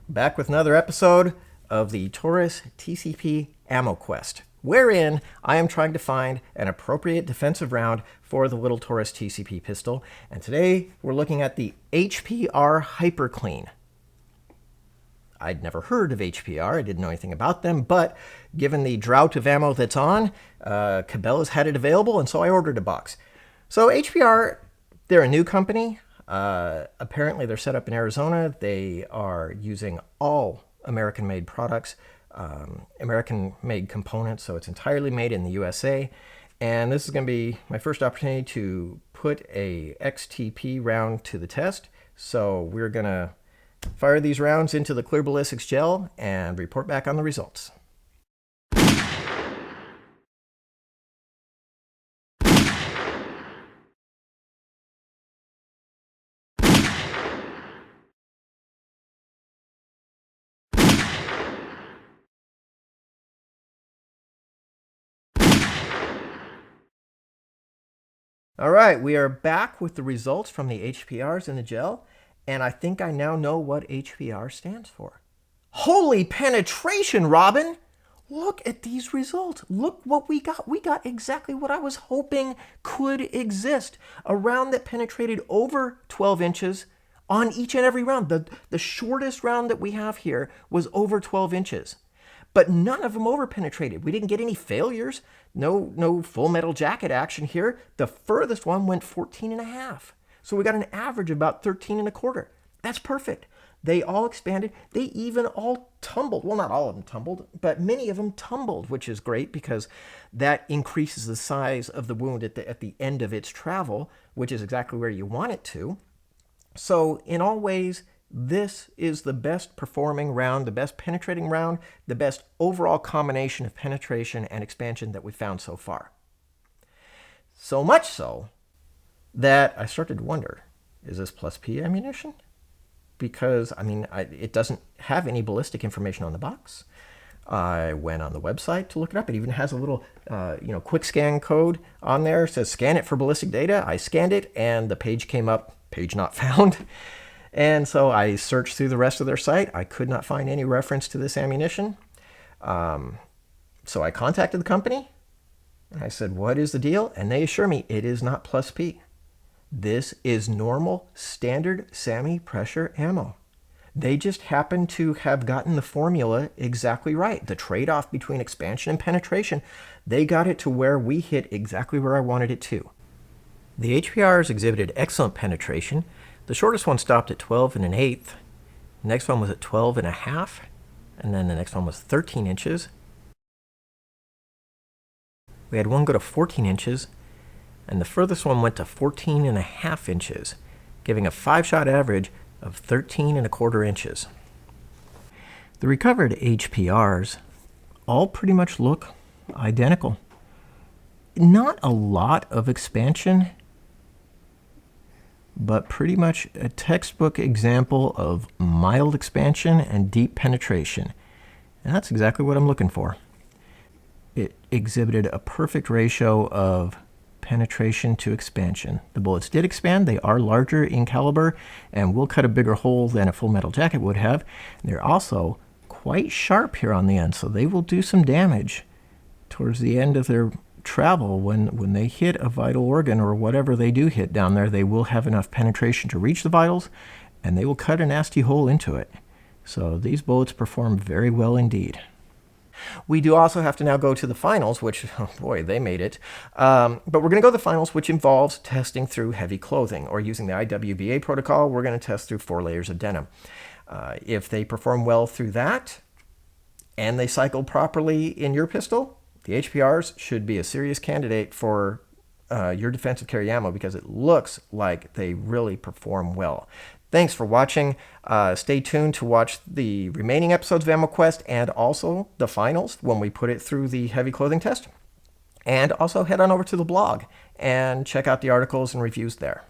Back with another episode of the Taurus TCP Ammo Quest, wherein I am trying to find an appropriate defensive round for the little Taurus TCP pistol. And today we're looking at the HPR Hyperclean. I'd never heard of HPR, I didn't know anything about them, but given the drought of ammo that's on, Cabela's had it available, and so I ordered a box. So HPR, they're a new company. Apparently they're set up in Arizona. They are using all American-made products, American-made components, so it's entirely made in the USA. And this is going to be my first opportunity to put a XTP round to the test. So we're going to fire these rounds into the clear ballistics gel and report back on the results. All right, we are back with the results from the HPRs in the gel, and I think I now know what HPR stands for. Holy penetration, Robin! Look at these results. Look what we got. We got exactly what I was hoping could exist. A round that penetrated over 12 inches on each and every round. The shortest round that we have here was over 12 inches. But none of them over-penetrated. We didn't get any failures. No full metal jacket action here. The furthest one went 14 and a half. So we got an average of about 13 and a quarter. That's perfect. They all expanded. They even all tumbled. Well, not all of them tumbled, but many of them tumbled, which is great because that increases the size of the wound at the end of its travel, which is exactly where you want it to. So in all ways, this is the best performing round, the best penetrating round, the best overall combination of penetration and expansion that we've found so far. So much so that I started to wonder, is this plus P ammunition? Because, I mean, it doesn't have any ballistic information on the box. I went on the website to look it up. It even has a little, quick scan code on there. It says scan it for ballistic data. I scanned it and the page came up, page not found. And so I searched through the rest of their site. I could not find any reference to this ammunition. So I contacted the company. I said, what is the deal? And they assure me it is not plus P. This is normal, standard SAAMI pressure ammo. They just happen to have gotten the formula exactly right. The trade-off between expansion and penetration, they got it to where we hit exactly where I wanted it to. The HPRs exhibited excellent penetration. The shortest one stopped at 12 and an eighth. The next one was at 12 and a half. And then the next one was 13 inches. We had one go to 14 inches. And the furthest one went to 14 and a half inches, giving a 5-shot average of 13 and a quarter inches. The recovered HPRs all pretty much look identical. Not a lot of expansion, but pretty much a textbook example of mild expansion and deep penetration. And that's exactly what I'm looking for. It exhibited a perfect ratio of penetration to expansion. The bullets did expand. They are larger in caliber and will cut a bigger hole than a full metal jacket would have. They're also quite sharp here on the end, so they will do some damage towards the end of their travel. When they hit a vital organ or whatever they do hit down there, they will have enough penetration to reach the vitals, and they will cut a nasty hole into it. So these bullets perform very well indeed. We do also have to now go to the finals, which, oh boy, they made it. But we're going to go to the finals, which involves testing through heavy clothing, or using the IWBA protocol, we're going to test through 4 layers of denim. If they perform well through that, and they cycle properly in your pistol, the HPRs should be a serious candidate for your defensive carry ammo, because it looks like they really perform well. Thanks for watching. Stay tuned to watch the remaining episodes of Ammo Quest and also the finals when we put it through the heavy clothing test. And also head on over to the blog and check out the articles and reviews there.